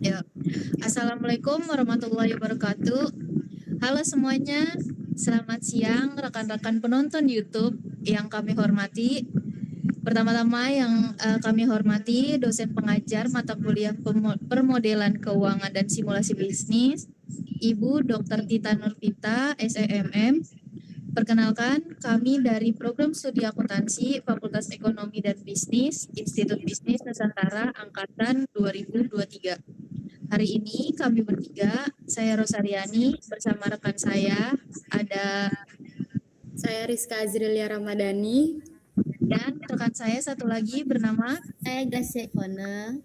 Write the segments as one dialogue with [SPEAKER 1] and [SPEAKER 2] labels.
[SPEAKER 1] Ya. Assalamualaikum warahmatullahi wabarakatuh. Halo semuanya, selamat siang rekan-rekan penonton YouTube yang kami hormati. Pertama-tama yang kami hormati dosen pengajar mata kuliah permodelan keuangan dan simulasi bisnis, Ibu Dr. Tita Nurvita, SEMM. Perkenalkan, kami dari Program Studi Akuntansi Fakultas Ekonomi dan Bisnis, Institut Bisnis Nusantara Angkatan 2023. Hari ini kami bertiga, saya Rosariani bersama rekan saya, ada
[SPEAKER 2] Saya Rizka Azrilia Ramadhani.
[SPEAKER 1] dan rekan saya satu lagi bernama
[SPEAKER 2] Saya Gracia Ivona.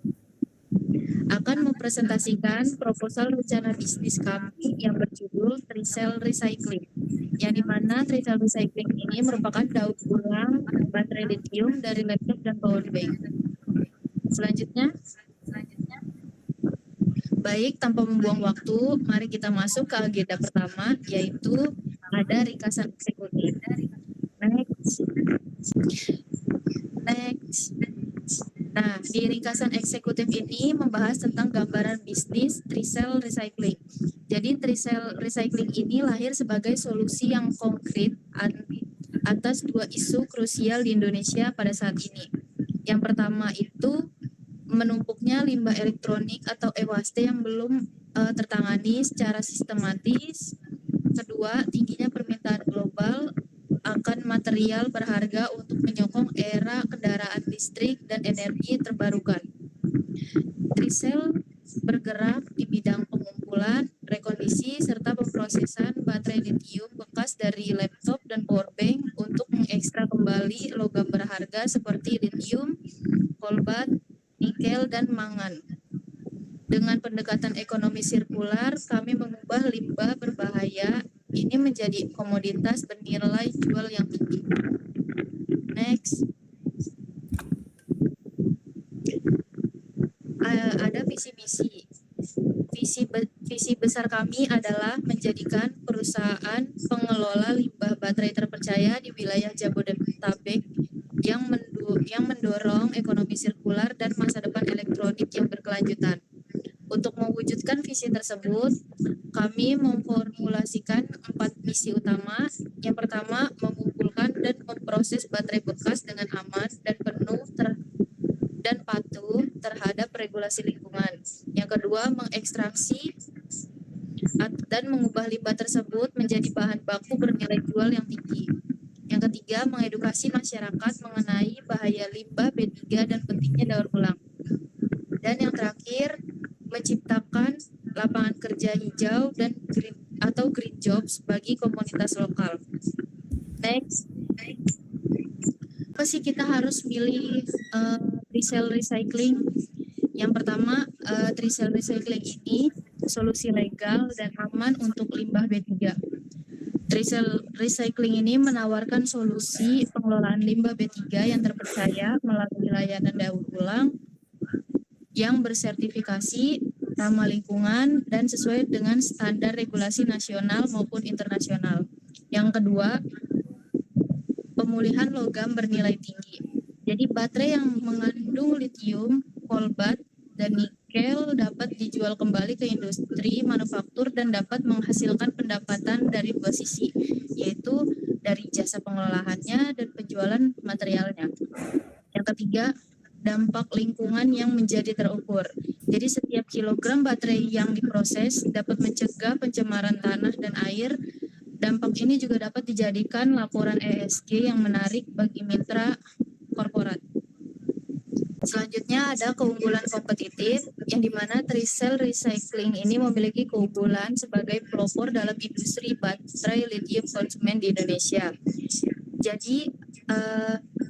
[SPEAKER 1] akan mempresentasikan proposal rencana bisnis kami yang berjudul Trisel Recycling. Yang dimana Trisel Recycling ini merupakan daur ulang baterai lithium dari laptop dan power bank. Selanjutnya, baik tanpa membuang waktu, mari kita masuk ke agenda pertama, yaitu ada ringkasan eksekutif. Next. Nah, di ringkasan eksekutif ini membahas tentang gambaran bisnis Trisel Recycling. Jadi Trisel Recycling ini lahir sebagai solusi yang konkret atas dua isu krusial di Indonesia pada saat ini. Yang pertama itu menumpuknya limbah elektronik atau e-waste yang belum tertangani secara sistematis. Kedua, tingginya permintaan global akan material berharga untuk menyokong era kendaraan listrik dan energi terbarukan. Trisel bergerak di bidang pengumpulan, rekondisi, serta pemrosesan baterai lithium bekas dari laptop dan powerbank untuk mengekstra kembali logam berharga seperti lithium, kolbat, nikel, dan mangan. Dengan pendekatan ekonomi sirkular, kami mengubah limbah berbahaya ini menjadi komoditas bernilai jual yang tinggi. Next. Ada visi misi. Visi besar kami adalah menjadikan perusahaan pengelola limbah baterai terpercaya di wilayah Jabodetabek yang mendorong ekonomi sirkular dan masa depan elektronik yang berkelanjutan. Untuk mewujudkan visi tersebut, kami memformulasikan 4 misi utama. Yang pertama, mengumpulkan dan memproses baterai bekas dengan aman dan penuh dan patuh terhadap regulasi lingkungan. Yang kedua, mengekstraksi dan mengubah limbah tersebut menjadi bahan baku bernilai jual yang tinggi. Yang ketiga, mengedukasi masyarakat mengenai bahaya limbah B3 dan pentingnya daur ulang. Dan yang terakhir, menciptakan lapangan kerja hijau dan green jobs bagi komunitas lokal. Next. Apa sih kita harus milih Trisel Recycling? Yang pertama, Trisel Recycling ini solusi legal dan aman untuk limbah B3. Trisel Recycling ini menawarkan solusi pengelolaan limbah B3 yang terpercaya melalui layanan daur ulang yang bersertifikasi, ramah lingkungan, dan sesuai dengan standar regulasi nasional maupun internasional. Yang kedua, pemulihan logam bernilai tinggi. Jadi baterai yang mengandung lithium, kolbat, dan nikel dapat dijual kembali ke industri manufaktur dan dapat menghasilkan pendapatan dari dua sisi, yaitu dari jasa pengelolaannya dan penjualan materialnya. Yang ketiga, dampak lingkungan yang menjadi terukur. Jadi setiap kilogram baterai yang diproses dapat mencegah pencemaran tanah dan air. Dampak ini juga dapat dijadikan laporan ESG yang menarik bagi mitra korporat. Selanjutnya ada keunggulan kompetitif, yang dimana Trisel Recycling ini memiliki keunggulan sebagai pelopor dalam industri baterai lithium konsumen di Indonesia. Jadi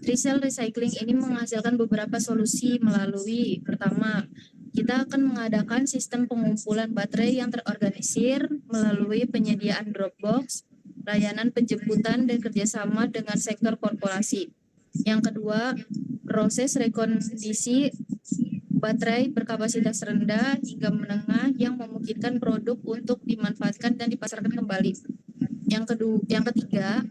[SPEAKER 1] Trisel Recycling ini menghasilkan beberapa solusi melalui, pertama, kita akan mengadakan sistem pengumpulan baterai yang terorganisir melalui penyediaan Dropbox, layanan penjemputan, dan kerjasama dengan sektor korporasi. Yang kedua, proses rekondisi baterai berkapasitas rendah hingga menengah yang memungkinkan produk untuk dimanfaatkan dan dipasarkan kembali. Yang ketiga,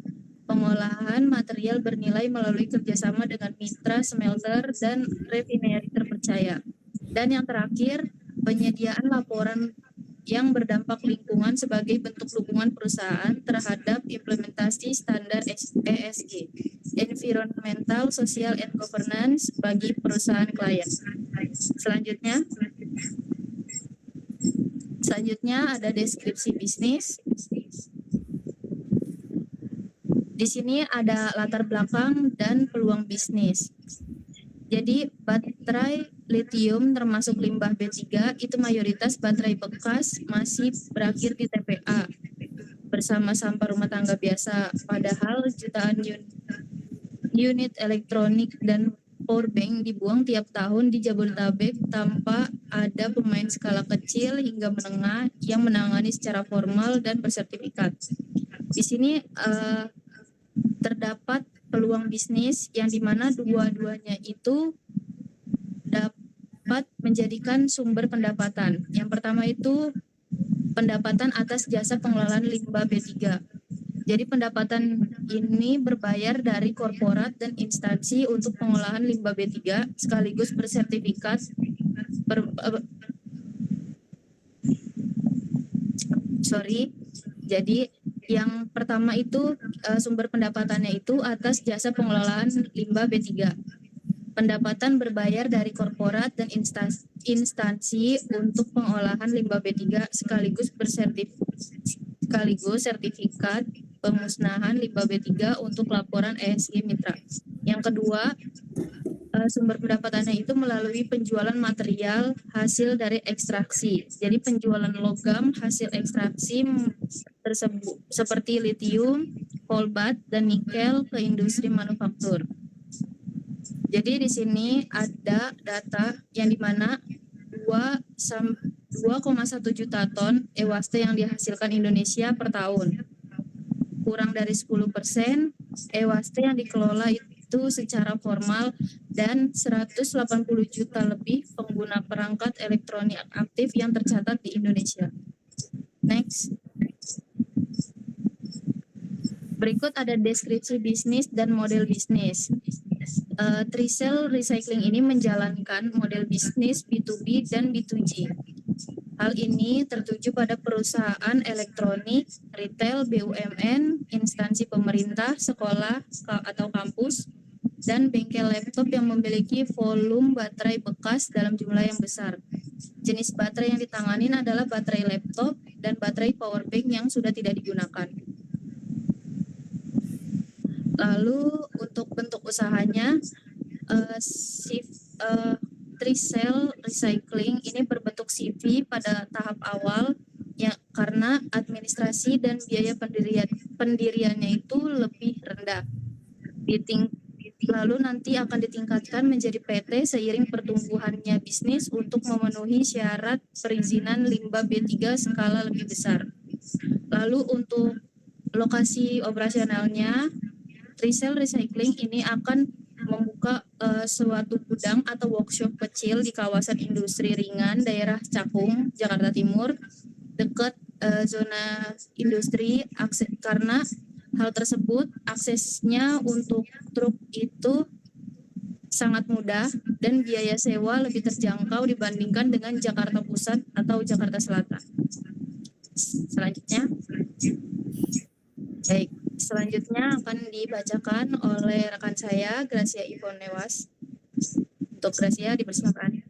[SPEAKER 1] pengolahan material bernilai melalui kerjasama dengan mitra smelter dan refinery terpercaya. Dan yang terakhir, penyediaan laporan yang berdampak lingkungan sebagai bentuk dukungan perusahaan terhadap implementasi standar ESG, Environmental, Social, and Governance bagi perusahaan klien. Selanjutnya ada deskripsi bisnis. Di sini ada latar belakang dan peluang bisnis. Jadi baterai litium termasuk limbah B3 itu mayoritas baterai bekas masih berakhir di TPA bersama sampah rumah tangga biasa. Padahal jutaan unit elektronik dan power bank dibuang tiap tahun di Jabodetabek tanpa ada pemain skala kecil hingga menengah yang menangani secara formal dan bersertifikat. Di sini terdapat peluang bisnis yang dimana dua-duanya itu dapat menjadikan sumber pendapatan. Yang pertama itu pendapatan atas jasa pengelolaan limbah B3. Jadi pendapatan ini berbayar dari korporat dan instansi untuk pengolahan limbah B3 sekaligus bersertifikat Jadi yang pertama itu sumber pendapatannya itu atas jasa pengelolaan limbah B3. Pendapatan berbayar dari korporat dan instansi untuk pengolahan limbah B3 sekaligus sertifikat pemusnahan limbah B3 untuk laporan ESG Mitra. Yang kedua, sumber pendapatannya itu melalui penjualan material hasil dari ekstraksi. Jadi penjualan logam hasil ekstraksi tersebut seperti litium, kolbat, dan nikel ke industri manufaktur. Jadi di sini ada data yang dimana 2,1 juta ton e-waste yang dihasilkan Indonesia per tahun. Kurang dari 10% e-waste yang dikelola itu secara formal dan 180 juta lebih pengguna perangkat elektronik aktif yang tercatat di Indonesia. Next. Berikut ada deskripsi bisnis dan model bisnis. Trisel Recycling ini menjalankan model bisnis B2B dan B2G. Hal ini tertuju pada perusahaan elektronik, retail, BUMN, instansi pemerintah, sekolah atau kampus, dan bengkel laptop yang memiliki volume baterai bekas dalam jumlah yang besar. Jenis baterai yang ditanganin adalah baterai laptop dan baterai power bank yang sudah tidak digunakan. Lalu untuk bentuk usahanya, Trisel Recycling ini berbentuk CV pada tahap awal ya, karena administrasi dan biaya pendiriannya itu lebih rendah. Lalu nanti akan ditingkatkan menjadi PT seiring pertumbuhannya bisnis untuk memenuhi syarat perizinan limbah B3 skala lebih besar. Lalu untuk lokasi operasionalnya, Trisel Recycling ini akan membuka suatu gudang atau workshop kecil di kawasan industri ringan daerah Cakung, Jakarta Timur, dekat zona industri, karena hal tersebut aksesnya untuk truk itu sangat mudah dan biaya sewa lebih terjangkau dibandingkan dengan Jakarta Pusat atau Jakarta Selatan. Selanjutnya akan dibacakan oleh rekan saya, Gracia Ivonne Newas. Untuk Gracia, dipersilakan.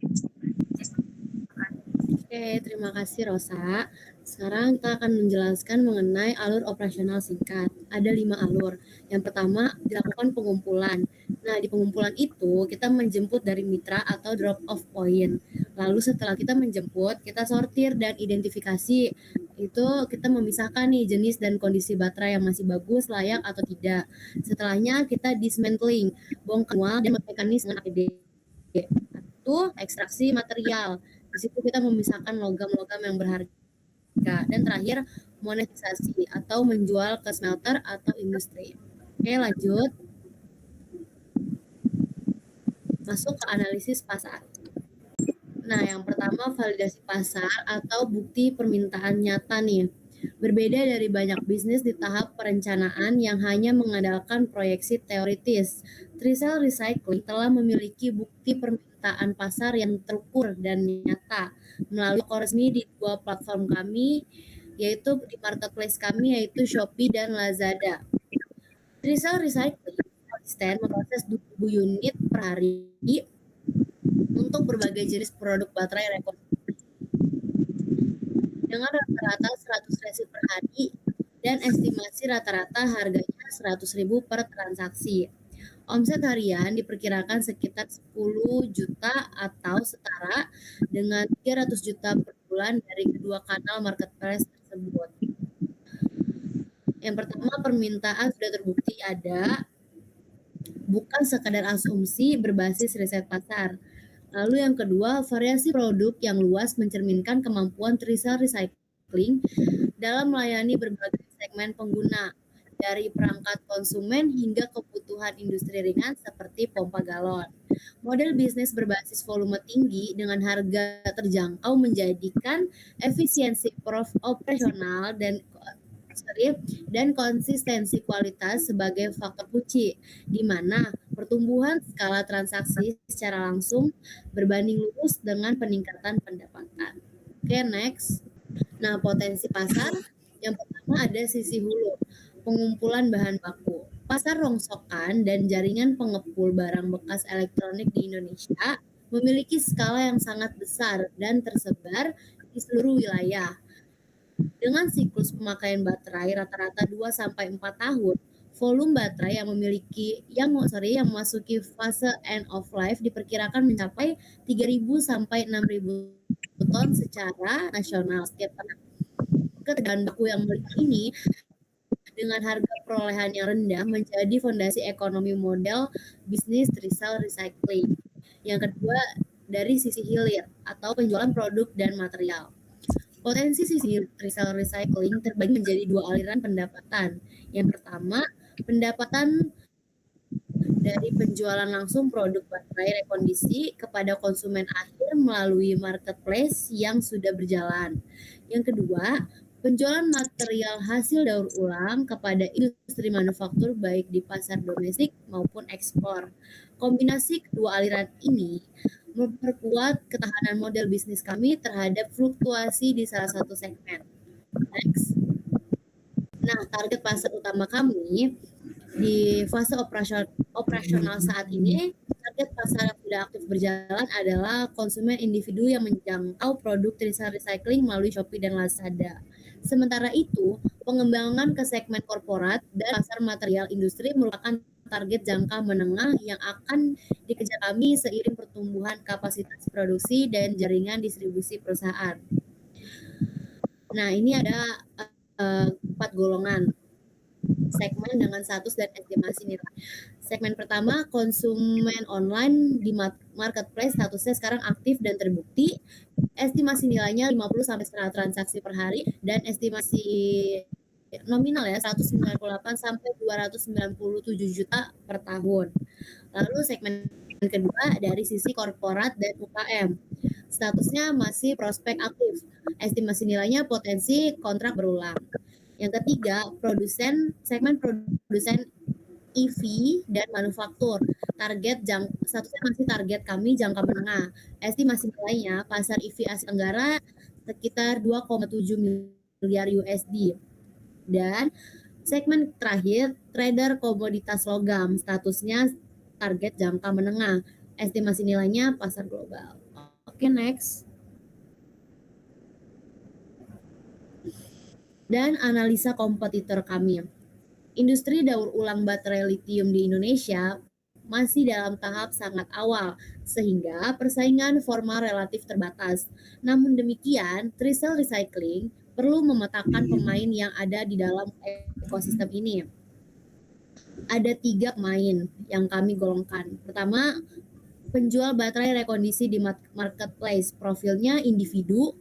[SPEAKER 2] Oke, terima kasih Rosa. Sekarang kita akan menjelaskan mengenai alur operasional singkat. Ada 5 alur. Yang pertama, dilakukan pengumpulan. Nah, di pengumpulan itu kita menjemput dari mitra atau drop off point. Lalu setelah kita menjemput, kita sortir dan identifikasi. Itu kita memisahkan nih jenis dan kondisi baterai yang masih bagus, layak atau tidak. Setelahnya kita dismantling, bongkar dan mekanisme APD. Itu ekstraksi material. Di situ kita memisahkan logam-logam yang berharga. Dan terakhir, monetisasi atau menjual ke smelter atau industri. Oke, lanjut. Masuk ke analisis pasar. Nah, yang pertama validasi pasar atau bukti permintaan nyata nih. Berbeda dari banyak bisnis di tahap perencanaan yang hanya mengandalkan proyeksi teoritis, Trisel Recycling telah memiliki bukti permintaan pasar yang terukur dan nyata. melalui toko resmi di 2 platform kami, yaitu di marketplace kami yaitu Shopee dan Lazada. Trisel Recycling konsisten memproses 2.000 unit per hari untuk berbagai jenis produk baterai rekonstruksi dengan rata-rata 100 resi per hari dan estimasi rata-rata harganya 100.000 per transaksi. Omset harian diperkirakan sekitar 10 juta atau setara dengan 300 juta per bulan dari kedua kanal marketplace tersebut. Yang pertama, permintaan sudah terbukti ada, bukan sekadar asumsi berbasis riset pasar. Lalu yang kedua, variasi produk yang luas mencerminkan kemampuan Trisel Recycling dalam melayani berbagai segmen pengguna, dari perangkat konsumen hingga kebutuhan industri ringan seperti pompa galon. Model bisnis berbasis volume tinggi dengan harga terjangkau menjadikan efisiensi operasional dan konsistensi kualitas sebagai faktor kunci, di mana pertumbuhan skala transaksi secara langsung berbanding lurus dengan peningkatan pendapatan. Oke, next. Nah, potensi pasar yang pertama ada sisi hulu, pengumpulan bahan baku. Pasar rongsokan dan jaringan pengepul barang bekas elektronik di Indonesia memiliki skala yang sangat besar dan tersebar di seluruh wilayah. Dengan siklus pemakaian baterai rata-rata 2-4 tahun, volume baterai yang memasuki fase end of life diperkirakan mencapai 3.000 sampai 6.000 ton secara nasional setiap tahun. Ketegangan baku yang melihat ini dengan harga perolehan yang rendah menjadi fondasi ekonomi model bisnis Trisel Recycling. Yang kedua, dari sisi hilir atau penjualan produk dan material. Potensi sisi Trisel Recycling terbagi menjadi 2 aliran pendapatan. Yang pertama, pendapatan dari penjualan langsung produk baterai rekondisi kepada konsumen akhir melalui marketplace yang sudah berjalan. Yang kedua, penjualan material hasil daur ulang kepada industri manufaktur baik di pasar domestik maupun ekspor. Kombinasi kedua aliran ini memperkuat ketahanan model bisnis kami terhadap fluktuasi di salah satu segmen. Next. Nah, target pasar utama kami di fase operasional saat ini, target pasar yang sudah aktif berjalan adalah konsumen individu yang menjangkau produk Trisel Recycling melalui Shopee dan Lazada. Sementara itu, pengembangan ke segmen korporat dan pasar material industri merupakan target jangka menengah yang akan dikejar kami seiring pertumbuhan kapasitas produksi dan jaringan distribusi perusahaan. Nah, ini ada 4 golongan segmen dengan status dan estimasi nilai. Segmen pertama, konsumen online di marketplace statusnya sekarang aktif dan terbukti. Estimasi nilainya 50 sampai 100 transaksi per hari dan estimasi nominal ya 198 sampai 297 juta per tahun. Lalu segmen kedua dari sisi korporat dan UKM. Statusnya masih prospek aktif. Estimasi nilainya potensi kontrak berulang. Yang ketiga, segmen produsen EV dan manufaktur. Statusnya masih target kami jangka menengah. Estimasi nilainya pasar EV Asia Tenggara sekitar 2,7 miliar USD. Dan segmen terakhir, trader komoditas logam. Statusnya target jangka menengah. Estimasi nilainya pasar global. Oke, next. Dan analisa kompetitor kami. Industri daur ulang baterai litium di Indonesia masih dalam tahap sangat awal, sehingga persaingan formal relatif terbatas. Namun demikian, Trisel Recycling perlu memetakan pemain yang ada di dalam ekosistem ini. Ada 3 pemain yang kami golongkan. Pertama, penjual baterai rekondisi di marketplace. Profilnya individu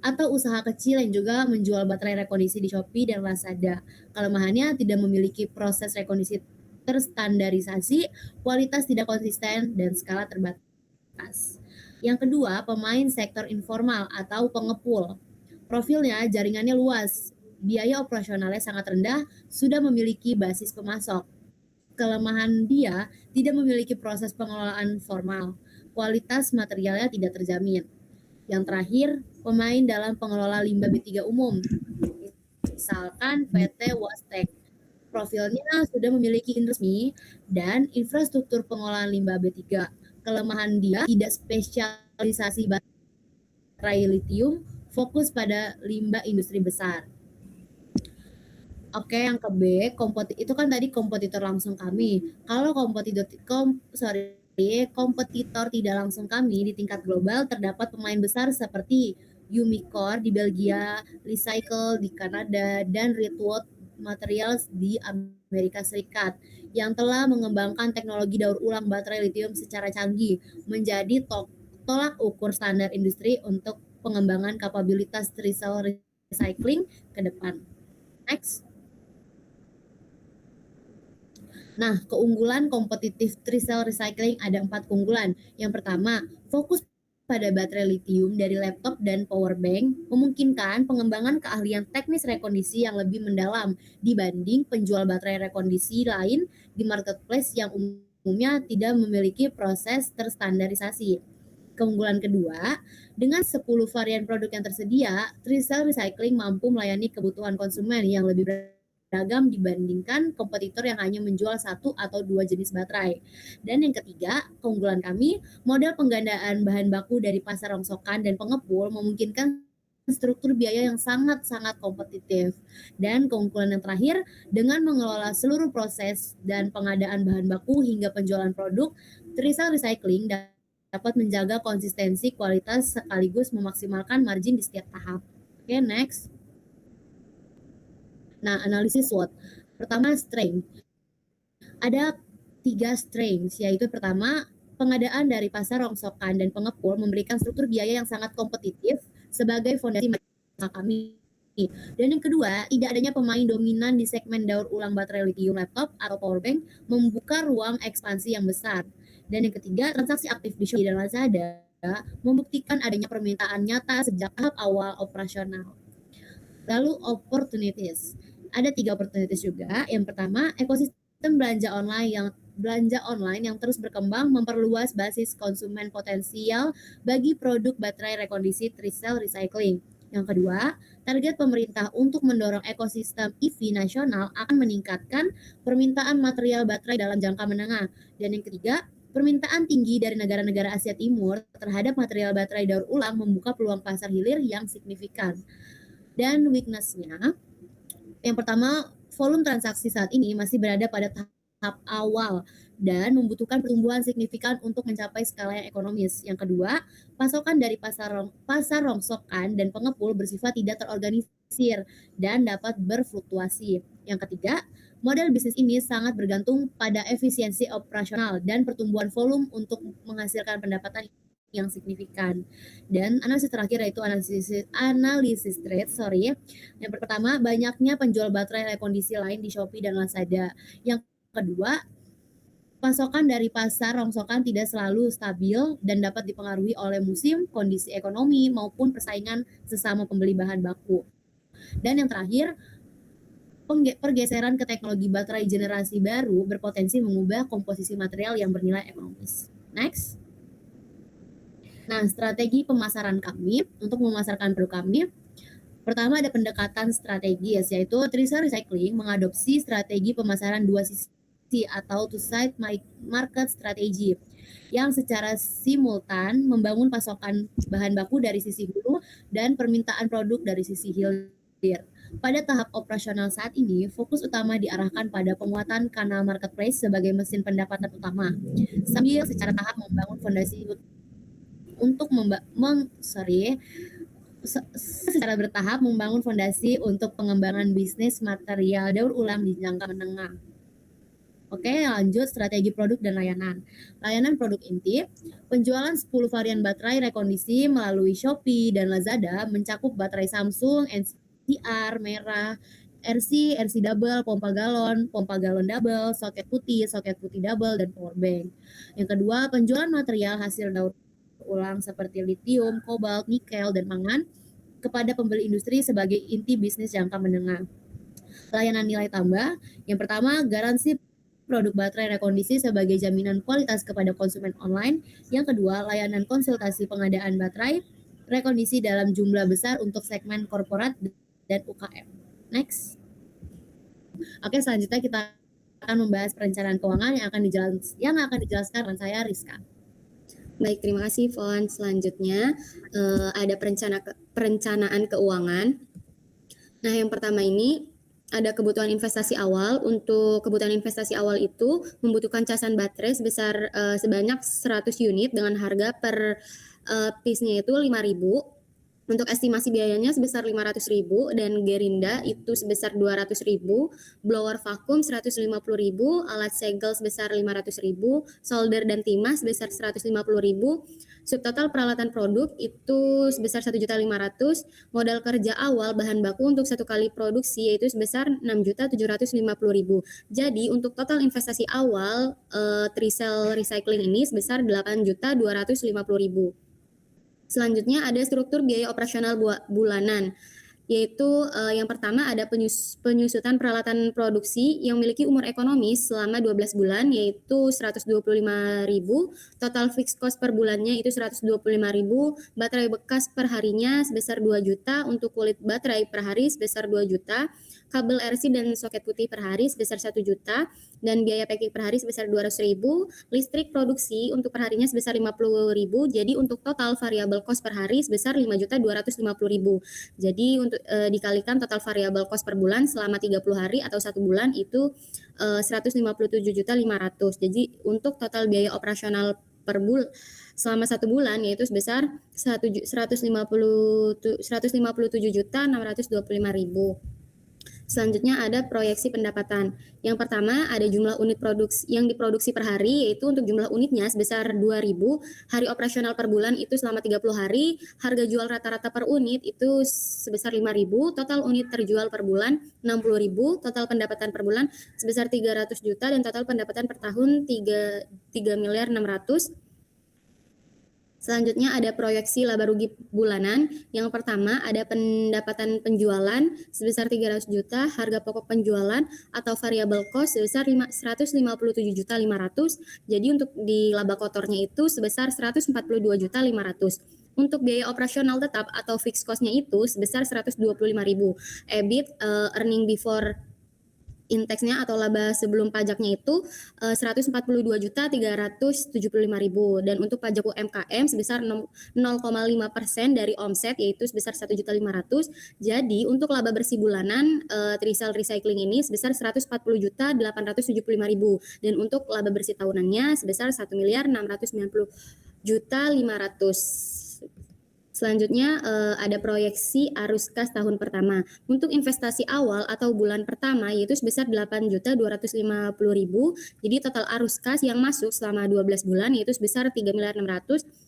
[SPEAKER 2] atau usaha kecil yang juga menjual baterai rekondisi di Shopee dan Lazada. Kelemahannya tidak memiliki proses rekondisi terstandarisasi, kualitas tidak konsisten, dan skala terbatas. Yang kedua, pemain sektor informal atau pengepul. Profilnya jaringannya luas, biaya operasionalnya sangat rendah, sudah memiliki basis pemasok. Kelemahan dia tidak memiliki proses pengelolaan formal, kualitas materialnya tidak terjamin. Yang terakhir, pemain dalam pengelola limbah B3 umum, misalkan PT Wastek. Profilnya sudah memiliki izin resmi dan infrastruktur pengolahan limbah B3. Kelemahan dia tidak spesialisasi baterai litium, fokus pada limbah industri besar. Oke, yang ke B, itu kan tadi kompetitor langsung kami. Kalau kompetitor tidak langsung kami di tingkat global terdapat pemain besar seperti Umicore di Belgia, Recycle di Kanada, dan Ritwood Materials di Amerika Serikat yang telah mengembangkan teknologi daur ulang baterai litium secara canggih menjadi tolak ukur standar industri untuk pengembangan kapabilitas tricycle recycling ke depan. Next. Nah, keunggulan kompetitif tricycle recycling ada 4 keunggulan. Yang pertama, fokus pada baterai litium dari laptop dan power bank memungkinkan pengembangan keahlian teknis rekondisi yang lebih mendalam dibanding penjual baterai rekondisi lain di marketplace yang umumnya tidak memiliki proses terstandarisasi. Keunggulan kedua, dengan 10 varian produk yang tersedia, tricycle recycling mampu melayani kebutuhan konsumen yang lebih beragam dibandingkan kompetitor yang hanya menjual 1 atau 2 jenis baterai. Dan yang ketiga, keunggulan kami, model penggandaan bahan baku dari pasar rongsokan dan pengepul memungkinkan struktur biaya yang sangat-sangat kompetitif. Dan keunggulan yang terakhir, dengan mengelola seluruh proses dan pengadaan bahan baku hingga penjualan produk, tricycle recycling dapat menjaga konsistensi kualitas sekaligus memaksimalkan margin di setiap tahap. Oke, next. Nah, analisis SWOT. Pertama, strength. Ada 3 strengths, yaitu pertama, pengadaan dari pasar rongsokan dan pengepul memberikan struktur biaya yang sangat kompetitif sebagai fondasi kami. Dan yang kedua, tidak adanya pemain dominan di segmen daur ulang baterai litium laptop atau powerbank membuka ruang ekspansi yang besar. Dan yang ketiga, transaksi aktif di Shopee dan Lazada membuktikan adanya permintaan nyata sejak tahap awal operasional. Lalu opportunities. Ada 3 opportunities juga. Yang pertama, ekosistem belanja online yang terus berkembang memperluas basis konsumen potensial bagi produk baterai rekondisi tricycle recycling. Yang kedua, target pemerintah untuk mendorong ekosistem EV nasional akan meningkatkan permintaan material baterai dalam jangka menengah. Dan yang ketiga, permintaan tinggi dari negara-negara Asia Timur terhadap material baterai daur ulang membuka peluang pasar hilir yang signifikan. Dan weakness-nya, yang pertama, volume transaksi saat ini masih berada pada tahap awal dan membutuhkan pertumbuhan signifikan untuk mencapai skala yang ekonomis. Yang kedua, pasokan dari pasar rongsokan dan pengepul bersifat tidak terorganisir dan dapat berfluktuasi. Yang ketiga, model bisnis ini sangat bergantung pada efisiensi operasional dan pertumbuhan volume untuk menghasilkan pendapatan yang signifikan. Dan analisis terakhir yaitu analisis trade. Yang pertama, banyaknya penjual baterai rekondisi lain di Shopee dan Lazada. Yang kedua, pasokan dari pasar rongsokan tidak selalu stabil dan dapat dipengaruhi oleh musim, kondisi ekonomi, maupun persaingan sesama pembeli bahan baku. Dan yang terakhir, pergeseran ke teknologi baterai generasi baru berpotensi mengubah komposisi material yang bernilai ekonomis. Next. Nah, strategi pemasaran kami untuk memasarkan produk kami, pertama ada pendekatan strategis, yaitu tricycle recycling mengadopsi strategi pemasaran 2 sisi atau two-side market strategy yang secara simultan membangun pasokan bahan baku dari sisi hulu dan permintaan produk dari sisi hilir. Pada tahap operasional saat ini, fokus utama diarahkan pada penguatan kanal marketplace sebagai mesin pendapatan utama, sambil secara tahap membangun fondasi untuk secara bertahap membangun fondasi untuk pengembangan bisnis material daur ulang di jangka menengah. Oke, lanjut strategi produk dan layanan. Layanan produk inti, penjualan 10 varian baterai rekondisi melalui Shopee dan Lazada mencakup baterai Samsung, NCR, merah, RC double, pompa galon double, soket putih double, dan power bank. Yang kedua, penjualan material hasil daur ulang seperti litium, kobalt, nikel, dan mangan kepada pembeli industri sebagai inti bisnis jangka menengah. Layanan nilai tambah, yang pertama garansi produk baterai rekondisi sebagai jaminan kualitas kepada konsumen online. Yang kedua, layanan konsultasi pengadaan baterai, rekondisi dalam jumlah besar untuk segmen korporat dan UKM. Next. Oke, selanjutnya kita akan membahas perencanaan keuangan yang akan dijelaskan oleh saya Rizka.
[SPEAKER 3] Baik, terima kasih Fon. Selanjutnya ada perencanaan keuangan. Nah, yang pertama ini ada kebutuhan investasi awal. Untuk kebutuhan investasi awal itu membutuhkan casan baterai sebanyak 100 unit dengan harga per piece-nya itu 5.000. Untuk estimasi biayanya sebesar 500.000 dan gerinda itu sebesar 200.000, blower vakum 150.000, alat segel sebesar 500.000, solder dan timah sebesar 150.000, subtotal peralatan produk itu sebesar 1.500.000, modal kerja awal bahan baku untuk satu kali produksi yaitu sebesar 6.750.000. Jadi untuk total investasi awal Trisel Recycling ini sebesar 8.250.000. Selanjutnya ada struktur biaya operasional bulanan, yaitu yang pertama ada penyusutan peralatan produksi yang memiliki umur ekonomis selama 12 bulan yaitu 125.000, total fixed cost per bulannya itu 125.000, baterai bekas per harinya sebesar 2 juta, untuk kulit baterai per hari sebesar 2 juta, kabel RC dan soket putih per hari sebesar 1 juta, dan biaya packing per hari sebesar 200.000, listrik produksi untuk perharinya sebesar 50.000, jadi untuk total variable cost per hari sebesar 5.250.000. Jadi untuk dikalikan total variable cost per bulan selama 30 hari atau 1 bulan itu 157.500. Jadi untuk total biaya operasional per bulan selama 1 bulan yaitu sebesar 157.625.000. Selanjutnya ada proyeksi pendapatan. Yang pertama ada jumlah unit produksi yang diproduksi per hari, yaitu untuk jumlah unitnya sebesar 2.000, hari operasional per bulan itu selama 30 hari, harga jual rata-rata per unit itu sebesar 5.000, total unit terjual per bulan 60.000, total pendapatan per bulan sebesar 300 juta dan total pendapatan per tahun 3.600.000. Selanjutnya ada proyeksi laba rugi bulanan. Yang pertama ada pendapatan penjualan sebesar 300 juta, harga pokok penjualan atau variable cost sebesar 157.500. Jadi untuk di laba kotornya itu sebesar 142.500. Untuk biaya operasional tetap atau fixed cost-nya itu sebesar 125.000. EBIT earning before indeksnya atau laba sebelum pajaknya itu 142.375.000, dan untuk pajak UMKM sebesar 0,5% dari omset yaitu sebesar 1.500.000. Jadi untuk laba bersih bulanan Trisel Recycling ini sebesar 140.875.000, dan untuk laba bersih tahunannya sebesar 1.690.500.000. Selanjutnya ada proyeksi arus kas tahun pertama. Untuk investasi awal atau bulan pertama yaitu sebesar 8.250.000. Jadi total arus kas yang masuk selama 12 bulan yaitu sebesar 3.600.000,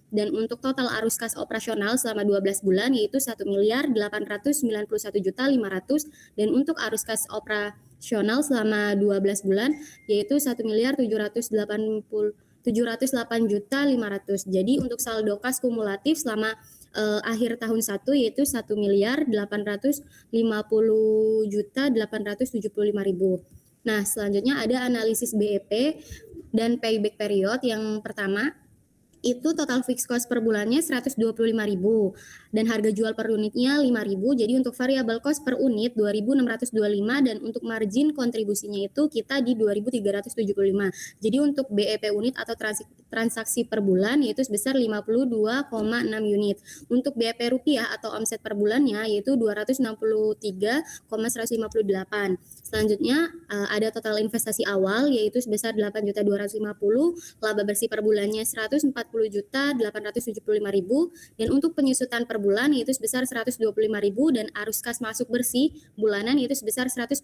[SPEAKER 3] dan untuk total arus kas operasional selama 12 bulan yaitu 1.891.500.000, dan untuk arus kas operasional selama 12 bulan yaitu 1.708.500.000. Jadi untuk saldo kas kumulatif selama akhir tahun 1 yaitu 1.850.875.000. Nah, selanjutnya ada analisis BEP dan payback period. Yang pertama itu total fixed cost per bulannya 125.000 dan harga jual per unitnya 5.000. Jadi untuk variable cost per unit 2.625, dan untuk margin kontribusinya itu kita di 2.375. Jadi untuk BEP unit atau transaksi per bulan yaitu sebesar 52,6 unit. Untuk BEP rupiah atau omset per bulannya yaitu 263,158. Selanjutnya ada total investasi awal yaitu sebesar 8.250, laba bersih per bulannya 140.875.000, dan untuk penyusutan per bulan yaitu sebesar 125.000, dan arus kas masuk bersih bulanan yaitu sebesar 141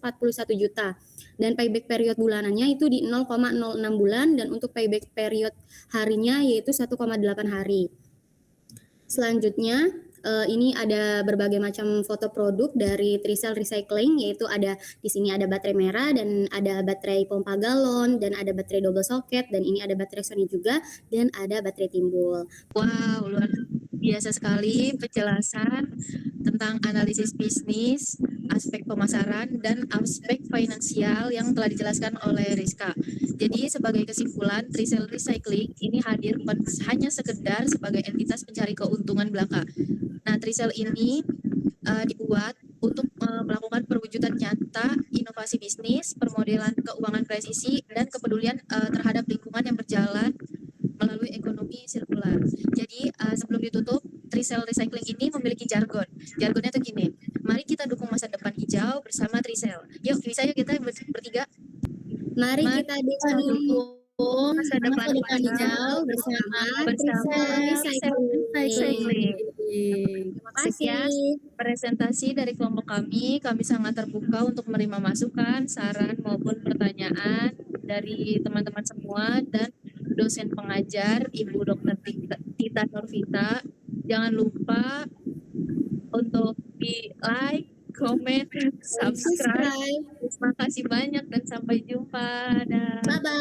[SPEAKER 3] juta. Dan payback period bulanannya itu di 0,06 bulan, dan untuk payback period harinya yaitu 1,8 hari. Selanjutnya ini ada berbagai macam foto produk dari Trisel Recycling, yaitu ada di sini ada baterai merah dan ada baterai pompa galon dan ada baterai double socket, dan ini ada baterai Sony juga dan ada baterai timbul.
[SPEAKER 1] Wow, luar biasa sekali penjelasan tentang analisis bisnis, aspek pemasaran, dan aspek finansial yang telah dijelaskan oleh Rizka. Jadi sebagai kesimpulan, Trisel Recycling ini hadir bukan hanya sekedar sebagai entitas pencari keuntungan belaka, Nah, Trisel ini dibuat untuk melakukan perwujudan nyata inovasi bisnis, permodelan keuangan presisi, dan kepedulian terhadap lingkungan yang berjalan melalui ekonomi sirkular. Jadi sebelum ditutup, Trisel Recycling ini memiliki jargon. Jargonnya tuh gini, mari kita dukung masa depan hijau bersama Trisel. Yuk, bisa yuk kita bertiga.
[SPEAKER 3] Mari
[SPEAKER 1] Mari
[SPEAKER 3] kita
[SPEAKER 2] Kita
[SPEAKER 3] dukung
[SPEAKER 2] dukung
[SPEAKER 1] masa
[SPEAKER 2] masa
[SPEAKER 1] depan
[SPEAKER 2] depan hijau bersama
[SPEAKER 3] Trisel
[SPEAKER 1] Recycling.
[SPEAKER 3] Terima kasih.
[SPEAKER 1] Sekian presentasi dari kelompok kami. Kami sangat terbuka untuk menerima masukan, saran maupun pertanyaan dari teman-teman semua dan dosen pengajar Ibu Dr. Tita Norvita. Jangan lupa untuk di like, komen, subscribe. Terima kasih banyak dan sampai jumpa. Dah.
[SPEAKER 2] Bye-bye.